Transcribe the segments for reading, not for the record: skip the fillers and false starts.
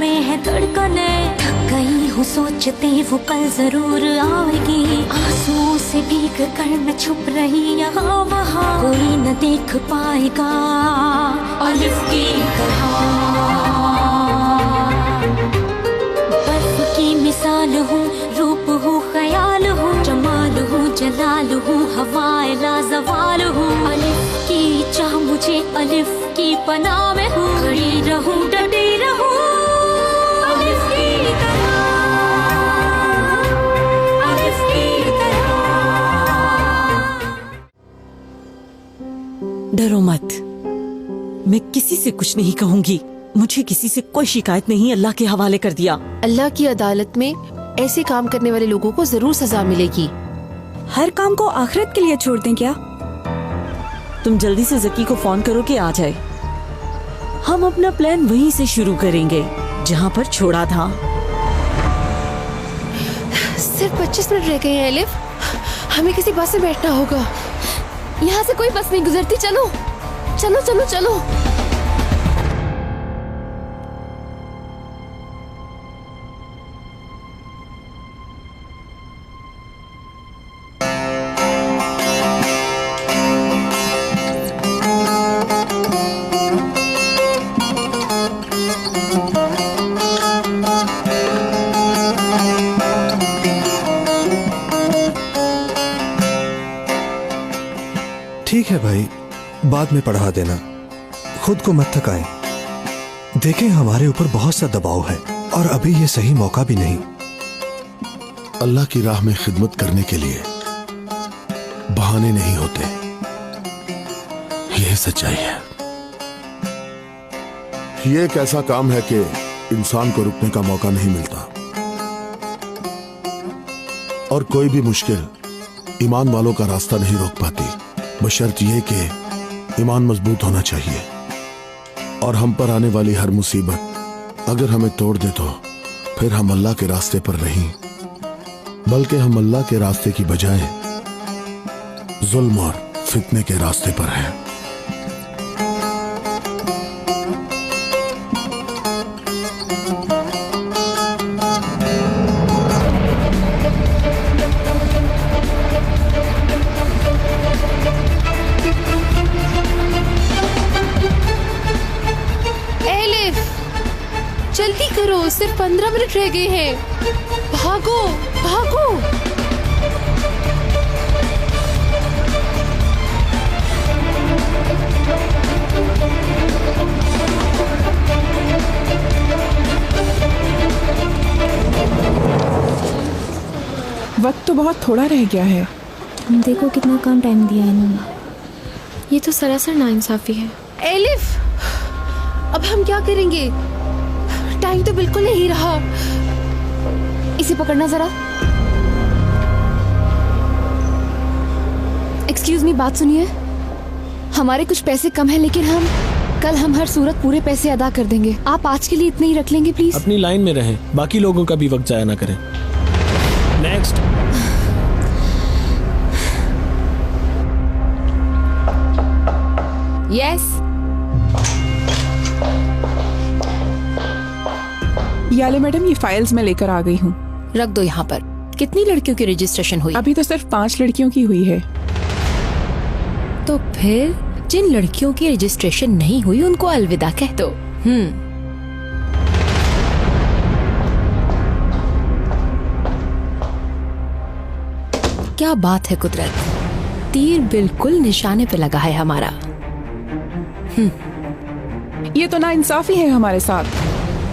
में है धड़कने, थक गई हूँ सोचते वो कल जरूर आएगी। आंसुओं से भीग कर मैं छुप रही यहाँ वहाँ, कोई न देख पाएगा अलिफ की तरह। बर्फ की मिसाल हूँ, रूप हूँ, ख्याल हूँ, जमाल हूँ, जलाल हूँ, हवाए लाजवाल हूँ। अलिफ की चाह मुझे अलिफ की पनाह में हूँ, खड़ी रहूँ डटी रहूँ अलिफ की तरह, अलिफ की तरह। डरो मत, मैं किसी से कुछ नहीं कहूँगी। मुझे किसी से कोई शिकायत नहीं, अल्लाह के हवाले कर दिया। अल्लाह की अदालत में ऐसे काम करने वाले लोगों को जरूर सजा मिलेगी। हर काम को आखिरत के लिए छोड़ दें क्या? तुम जल्दी से जकी को फोन करो कि आ जाए। हम अपना प्लान वहीं से शुरू करेंगे जहाँ पर छोड़ा था। सिर्फ 25 मिनट रह गए हैं एलिफ, हमें किसी बस में बैठना होगा। यहाँ से कोई बस नहीं गुजरती, चलो चलो चलो चलो। ठीक है भाई, बाद में पढ़ा देना, खुद को मत थकाएं। देखें हमारे ऊपर बहुत सा दबाव है और अभी ये सही मौका भी नहीं। अल्लाह की राह में खिदमत करने के लिए बहाने नहीं होते, यह सच्चाई है। ये एक ऐसा काम है कि इंसान को रुकने का मौका नहीं मिलता, और कोई भी मुश्किल ईमान वालों का रास्ता नहीं रोक पाती, बशर्त ये कि ईमान मजबूत होना चाहिए। और हम पर आने वाली हर मुसीबत अगर हमें तोड़ दे तो फिर हम अल्लाह के रास्ते पर नहीं, बल्कि हम अल्लाह के रास्ते की बजाय जुल्म और फितने के रास्ते पर हैं। जल्दी करो, सिर्फ 15 मिनट रह गए हैं। भागो भागो। वक्त तो बहुत थोड़ा रह गया है। देखो कितना कम टाइम दिया इन्होंने। ये तो सरासर नाइंसाफी है। एलिफ, अब हम क्या करेंगे? टाइम तो बिल्कुल नहीं रहा। इसे पकड़ना जरा। एक्सक्यूज मी, बात सुनिए। हमारे कुछ पैसे कम हैं, लेकिन कल हम हर सूरत पूरे पैसे अदा कर देंगे। आप आज के लिए इतने ही रख लेंगे प्लीज। अपनी लाइन में रहें, बाकी लोगों का भी वक्त जाया ना करें। नेक्स्ट। यस। याले मैडम, ये फाइल्स मैं लेकर आ गई हूँ। रख दो यहाँ पर। कितनी लड़कियों की रजिस्ट्रेशन हुई? अभी तो सिर्फ 5 लड़कियों की हुई है। तो फिर जिन लड़कियों की रजिस्ट्रेशन नहीं हुई उनको अलविदा कह दो। क्या बात है कुदरत, तीर बिल्कुल निशाने पे लगा है हमारा। ये तो नाइंसाफी है हमारे साथ।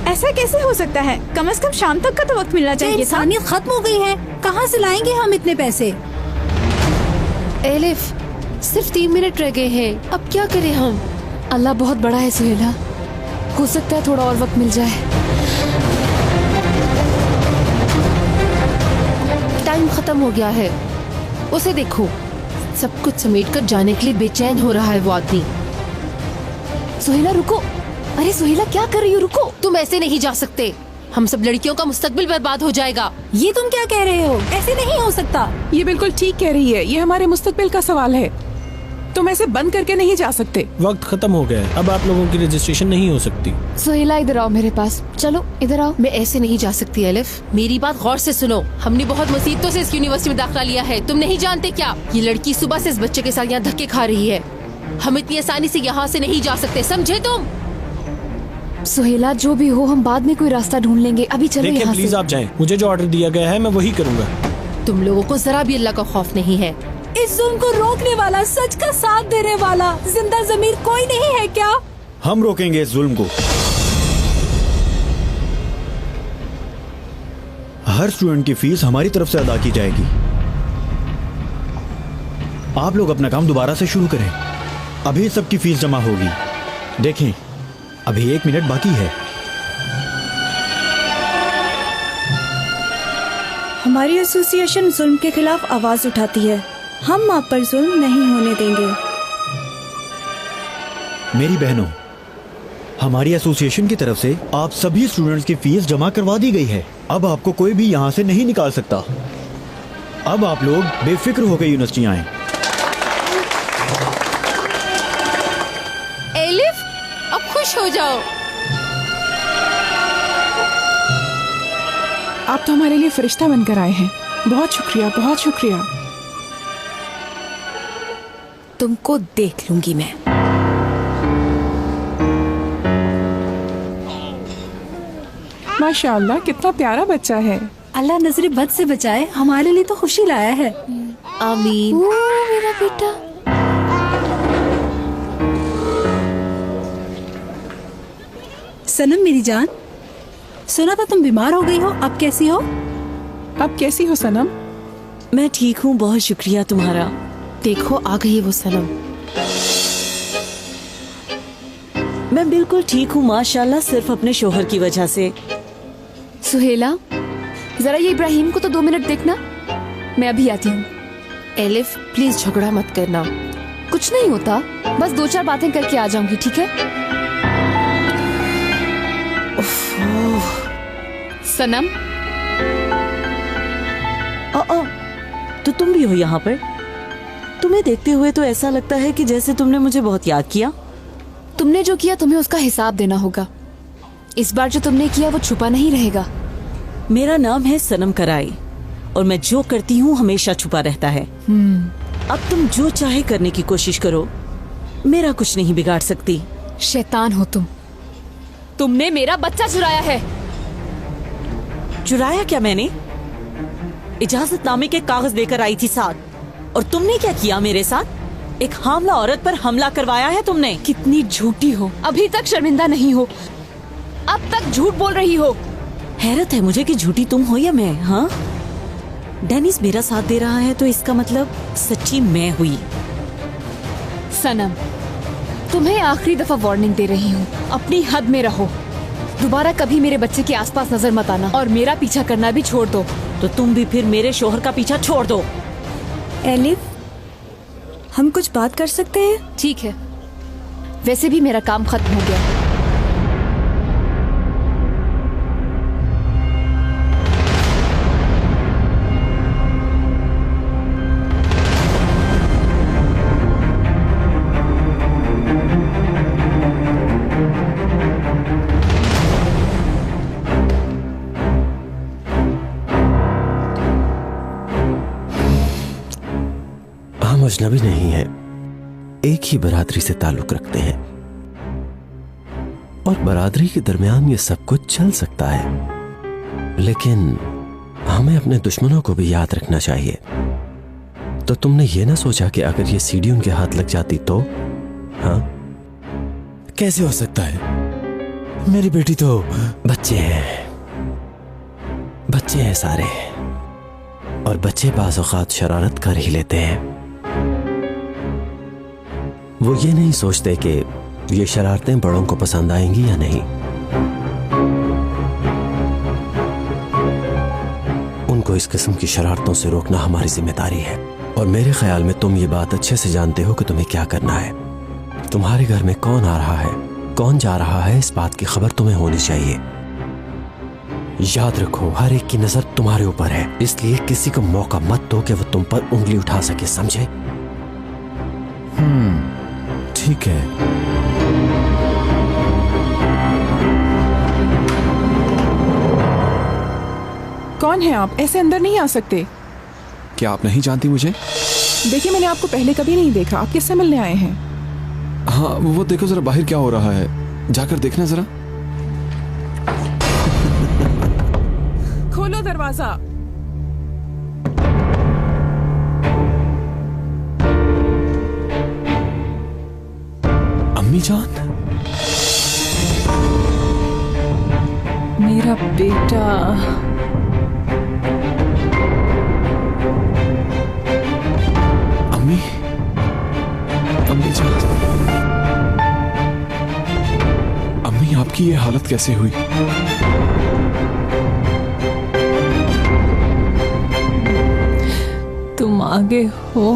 ऐसा कैसे हो सकता है? कम से कम शाम तक का तो वक्त मिलना चाहिए था। इंसानियत खत्म हो गई है, कहाँ से लाएंगे हम इतने पैसे? एलिफ, सिर्फ 3 मिनट रह गए हैं, अब क्या करें हम? अल्लाह बहुत बड़ा है सुहेला, हो सकता है थोड़ा और वक्त मिल जाए। टाइम खत्म हो गया है, उसे देखो, सब कुछ समेटकर जाने के लिए बेचैन हो रहा है वो आदमी। सुहेला रुको। अरे सुहेला, क्या कर रही हो? रुको, तुम ऐसे नहीं जा सकते। हम सब लड़कियों का मुस्तकबिल बर्बाद हो जाएगा। ये तुम क्या कह रहे हो? ऐसे नहीं हो सकता। ये बिल्कुल ठीक कह रही है, ये हमारे मुस्तकबिल का सवाल है। तुम ऐसे बंद करके नहीं जा सकते। वक्त खत्म हो गया है, अब आप लोगों की रजिस्ट्रेशन नहीं हो सकती। सोहेला इधर आओ मेरे पास, चलो इधर आओ। मैं ऐसे नहीं जा सकती एलिफ, मेरी बात गौर से सुनो। हमने बहुत मुसीबतों से इस यूनिवर्सिटी में दाखिला लिया है, तुम नहीं जानते क्या? ये लड़की सुबह से इस बच्चे के साथ यहाँ धक्के खा रही है। हम इतनी आसानी से यहाँ से नहीं जा सकते, समझे तुम? सोहेला जो भी हो, हम बाद में कोई रास्ता ढूंढ लेंगे, अभी चलो देखिए यहाँ प्लीज से। आप जाएं, मुझे जो ऑर्डर दिया गया है मैं वही करूंगा। तुम लोगों को जरा भी अल्लाह का खौफ नहीं है। इस जुल्म को रोकने वाला, सच का साथ देने वाला जिंदा जमीर कोई नहीं है क्या? हम रोकेंगे इस जुल्म को। हर स्टूडेंट की फीस हमारी तरफ से अदा की जाएगी। आप लोग अपना काम दोबारा से शुरू करें। अभी सबकी फीस जमा होगी। देखें, अभी 1 मिनट बाकी है। हमारी एसोसिएशन जुल्म के खिलाफ आवाज उठाती है। हम आप पर जुल्म नहीं होने देंगे। मेरी बहनों, हमारी एसोसिएशन की तरफ से आप सभी स्टूडेंट्स की फीस जमा करवा दी गई है। अब आपको कोई भी यहाँ से नहीं निकाल सकता। अब आप लोग बेफिक्र होकर यूनिवर्सिटी आएं। एलिफ, अब खुश हो जाओ। आप तो हमारे लिए फरिश्ता बनकर आए हैं। बहुत शुक्रिया, बहुत शुक्रिया। तुमको देख लूंगी मैं। माशाअल्लाह, कितना प्यारा बच्चा है। अल्लाह नजरे बद से बचाए, हमारे लिए तो खुशी लाया है। आमीन। ओ मेरा बेटा। सनम मेरी जान, सुना था तुम बीमार हो गई हो, अब कैसी हो? अब कैसी हो सनम? मैं ठीक हूँ, बहुत शुक्रिया तुम्हारा। देखो आ गई वो सनम। मैं बिल्कुल ठीक हूँ माशाल्लाह, सिर्फ अपने शोहर की वजह से। सुहेला, जरा ये इब्राहिम को तो 2 मिनट देखना, मैं अभी आती हूँ। एलिफ प्लीज झगड़ा मत करना, कुछ नहीं होता, बस 2-4 बातें करके आ जाऊंगी, ठीक है? सनम, तो तुम भी हो यहाँ पर? तुम्हें देखते हुए तो ऐसा लगता है कि जैसे तुमने मुझे बहुत याद किया। तुमने जो किया तुम्हें उसका हिसाब देना होगा। इस बार जो तुमने किया वो छुपा नहीं रहेगा। मेरा नाम है सनम कराई और मैं जो करती हूँ हमेशा छुपा रहता है। अब तुम जो चाहे करने की कोशिश करो, मेरा कुछ नहीं बिगाड़ सकती। शैतान हो तुम। तुमने मेरा बच्चा चुराया है। चुराया क्या मैंने? इजाजतनामे के कागज देकर आई थी साथ, और तुमने क्या किया मेरे साथ? एक हामला औरत पर हमला करवाया है तुमने। कितनी झूठी हो, अभी तक शर्मिंदा नहीं हो, अब तक झूठ बोल रही हो। हैरत है मुझे कि झूठी तुम हो या मैं। हाँ, डेनिस मेरा साथ दे रहा है तो इसका मतलब सच्ची मैं हुई। सनम, तुम्हें आखिरी दफा वार्निंग दे रही हूँ, अपनी हद में रहो। दोबारा कभी मेरे बच्चे के आसपास नजर मत आना, और मेरा पीछा करना भी छोड़ दो। तो तुम भी फिर मेरे शोहर का पीछा छोड़ दो। एलिफ, हम कुछ बात कर सकते हैं? ठीक है, वैसे भी मेरा काम खत्म हो गया। हम अजनबी नहीं है, एक ही बरादरी से ताल्लुक रखते हैं, और बरादरी के दरमियान ये सब कुछ चल सकता है, लेकिन हमें अपने दुश्मनों को भी याद रखना चाहिए। तो तुमने ये ना सोचा कि अगर ये सीढ़ी उनके हाथ लग जाती तो? हाँ, कैसे हो सकता है? मेरी बेटी तो बच्चे हैं, बच्चे हैं सारे, और बच्चे बाज़ औक़ात शरारत कर ही लेते हैं। वो ये नहीं सोचते कि ये शरारतें बड़ों को पसंद आएंगी या नहीं। उनको इस किस्म की शरारतों से रोकना हमारी जिम्मेदारी है, और मेरे ख्याल में तुम ये बात अच्छे से जानते हो कि तुम्हें क्या करना है। तुम्हारे घर में कौन आ रहा है, कौन जा रहा है, इस बात की खबर तुम्हें होनी चाहिए। याद रखो, हर एक की नजर तुम्हारे ऊपर है, इसलिए किसी को मौका मत दो कि वो तुम पर उंगली उठा सके, समझे? ठीक है। कौन है आप? ऐसे अंदर नहीं आ सकते। क्या आप नहीं जानती मुझे? देखिए, मैंने आपको पहले कभी नहीं देखा। आप किससे मिलने आए हैं? हाँ, वो देखो जरा बाहर क्या हो रहा है, जाकर देखना जरा। खोलो दरवाजा। अम्मी जान, मेरा बेटा। अम्मी, अम्मी जान, अम्मी आपकी ये हालत कैसे हुई? तुम आगे हो?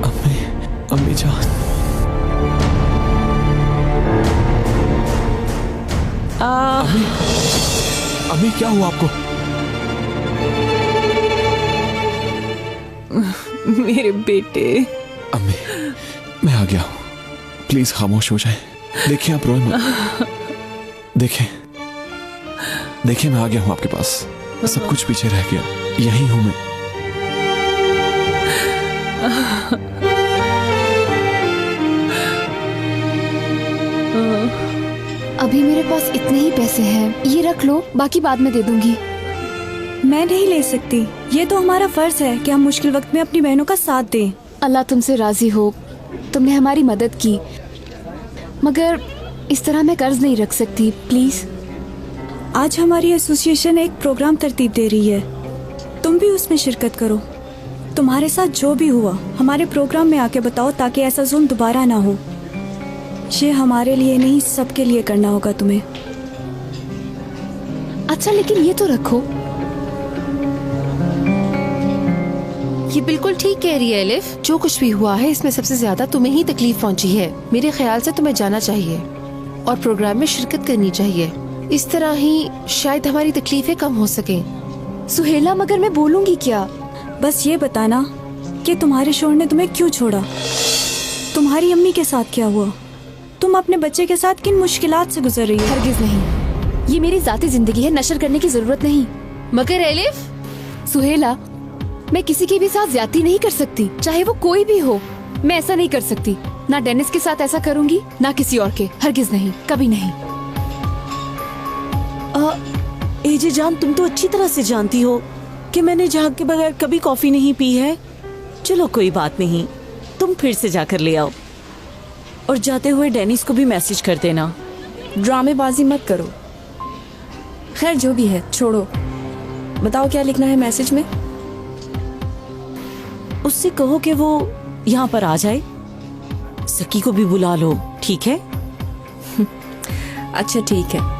अम्मी, अम्मी जान। अम्मी, अम्मी क्या हुआ आपको? मेरे बेटे। अम्मी, मैं आ गया हूँ, प्लीज खामोश हो जाए। देखिए आप रोए मत। देखें, देखिए मैं आ गया हूँ आपके पास, सब कुछ पीछे रह गया, यही हूँ मैं। अभी मेरे पास इतने ही पैसे हैं, ये रख लो, बाकी बाद में दे दूंगी। मैं नहीं ले सकती, ये तो हमारा फर्ज है कि हम मुश्किल वक्त में अपनी बहनों का साथ दें। अल्लाह तुमसे राजी हो, तुमने हमारी मदद की, मगर इस तरह मैं कर्ज नहीं रख सकती, प्लीज। आज हमारी एसोसिएशन एक प्रोग्राम तरतीब दे रही है, तुम भी उसमें शिरकत करो। तुम्हारे साथ जो भी हुआ हमारे प्रोग्राम में आके बताओ, ताकि ऐसा जुल्म दोबारा ना हो। ये हमारे लिए नहीं, सबके लिए करना होगा तुम्हें। अच्छा, लेकिन ये तो रखो। ये बिल्कुल ठीक कह रही है एलिफ। जो कुछ भी हुआ है इसमें सबसे ज्यादा तुम्हें ही तकलीफ पहुंची है। मेरे ख्याल से तुम्हें जाना चाहिए और प्रोग्राम में शिरकत करनी चाहिए। इस तरह ही शायद हमारी तकलीफें कम हो सके। सुहेला, मगर मैं बोलूंगी क्या? बस ये बताना कि तुम्हारे शोहर ने तुम्हें क्यों छोड़ा, तुम्हारी अम्मी के साथ क्या हुआ, तुम अपने बच्चे के साथ किन मुश्किलात से गुजर रही हो। हरगिज नहीं, ये मेरी जाती जिंदगी है, नशर करने की जरूरत नहीं। मगर एलिफ, सुहेला, मैं किसी के भी साथ ज्यादती नहीं कर सकती, चाहे वो कोई भी हो। मैं ऐसा नहीं कर सकती, ना डेनिस के साथ ऐसा करूंगी, ना किसी और के। हरगिज नहीं, कभी नहीं। एजे जान, तुम तो अच्छी तरह से जानती हो कि मैंने झाग के बगैर कभी कॉफी नहीं पी है। चलो कोई बात नहीं, तुम फिर से जाकर ले आओ, और जाते हुए डेनिस को भी मैसेज कर देना। ड्रामेबाजी मत करो। खैर जो भी है छोड़ो, बताओ क्या लिखना है मैसेज में। उससे कहो कि वो यहाँ पर आ जाए, सकी को भी बुला लो, ठीक है? अच्छा ठीक है।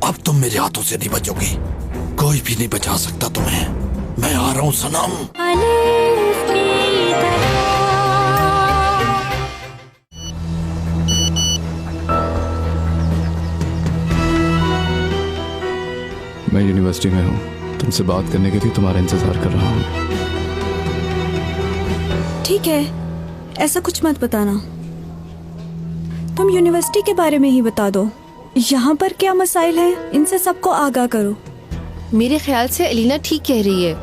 अब तुम मेरे हाथों से नहीं बचोगी, कोई भी नहीं बचा सकता तुम्हें। मैं आ रहा हूँ सनम। मैं यूनिवर्सिटी में हूँ, तुमसे बात करने के लिए तुम्हारा इंतजार कर रहा हूँ। ठीक है, ऐसा कुछ मत बताना, तुम यूनिवर्सिटी के बारे में ही बता दो। यहाँ पर क्या मसाइल हैं, इनसे सबको आगाह करो। मेरे ख्याल से एलिना ठीक कह रही है,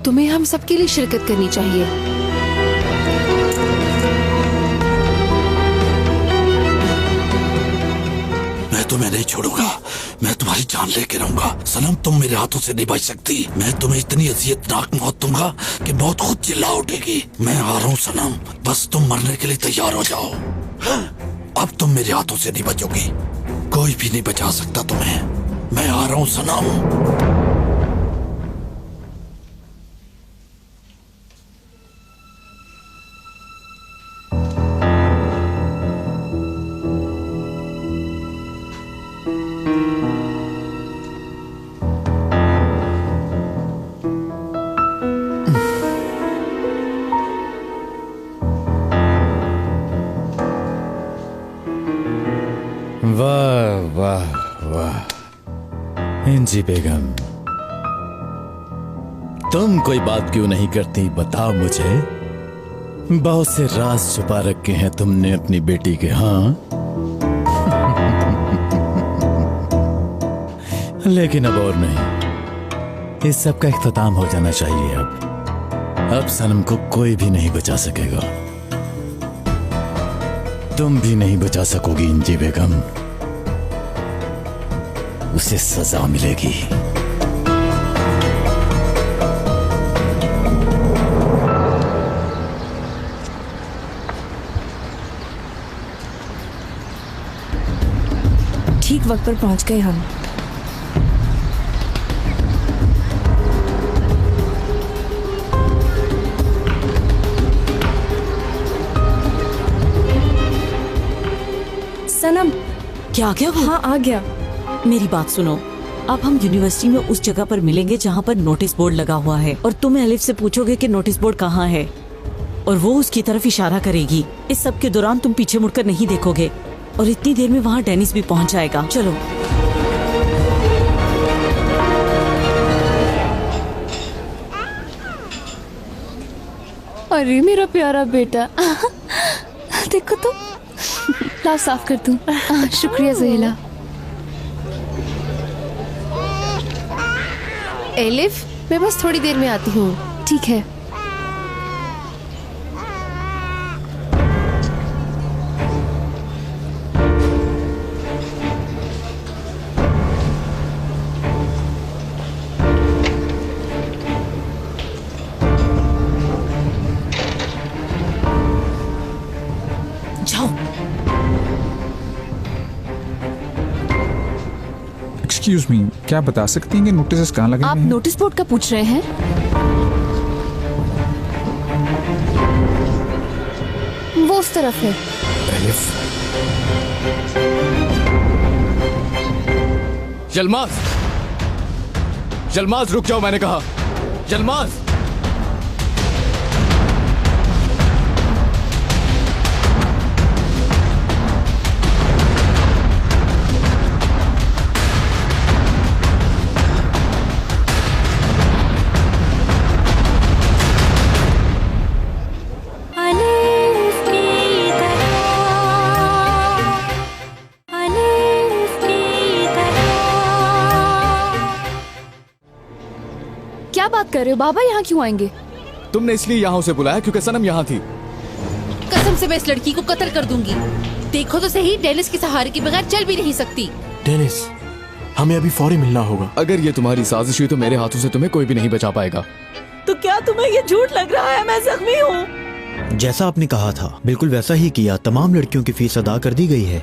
तुम्हें हम सबके लिए शिरकत करनी चाहिए। मैं तुम्हें नहीं छोड़ूंगा, मैं तुम्हारी जान लेके रहूंगा। सनम, तुम मेरे हाथों से नहीं बच सकती। मैं तुम्हें इतनी अजियतनाक मौत दूंगा कि मौत खुद चिल्ला उठेगी। मैं आ रहा हूँ सनम, बस तुम मरने के लिए तैयार हो जाओ। अब तुम मेरे हाथों से नहीं बचोगी, कोई भी नहीं बचा सकता तुम्हें। मैं आ रहा हूँ सनम। इंजी बेगम, तुम कोई बात क्यों नहीं करती, बताओ मुझे। बहुत से राज छुपा रखे हैं तुमने अपनी बेटी के। हाँ लेकिन अब और नहीं, इस सब का इख्तिताम हो जाना चाहिए। अब सनम को कोई भी नहीं बचा सकेगा, तुम भी नहीं बचा सकोगी इंजी बेगम, उसे सजा मिलेगी। ठीक वक्त पर पहुंच गए हम। सनम, क्या आ गया? हाँ आ गया। मेरी बात सुनो, अब हम यूनिवर्सिटी में उस जगह पर मिलेंगे जहाँ पर नोटिस बोर्ड लगा हुआ है, और तुम एलिफ से पूछोगे कि नोटिस बोर्ड कहाँ है, और वो उसकी तरफ इशारा करेगी। इस सब के दौरान तुम पीछे मुड़कर नहीं देखोगे, और इतनी देर में वहाँ डेनिस भी पहुँच जाएगा। चलो। अरे मेरा प्यारा बेटा, देखो तो, लाओ साफ कर दूं। शुक्रिया ज़हीला। एलिफ, मैं बस थोड़ी देर में आती हूँ। ठीक है। एक्सक्यूज मी, क्या बता सकती हैं कि नोटिस कहाँ लगे? आप नोटिस बोर्ड का पूछ रहे हैं? वो उस तरफ है। जलमाज, जलमाज रुक जाओ, मैंने कहा। जलमाज, क्या बात कर रहे हो? बाबा यहाँ क्यों आएंगे? तुमने इसलिए यहाँ उसे बुलाया क्योंकि सनम यहाँ थी। कसम से मैं इस लड़की को कत्ल कर दूंगी। देखो तो सही, डेनिस के सहारे के बगैर चल भी नहीं सकती। डेनिस, हमें अभी फौरी मिलना होगा। अगर ये तुम्हारी साजिश हुई तो मेरे हाथों से तुम्हें कोई भी नहीं बचा पाएगा। तो क्या तुम्हें ये झूठ लग रहा है? मैं जख्मी हूँ। जैसा आपने कहा था बिल्कुल वैसा ही किया। तमाम लड़कियों की फीस अदा कर दी गई है।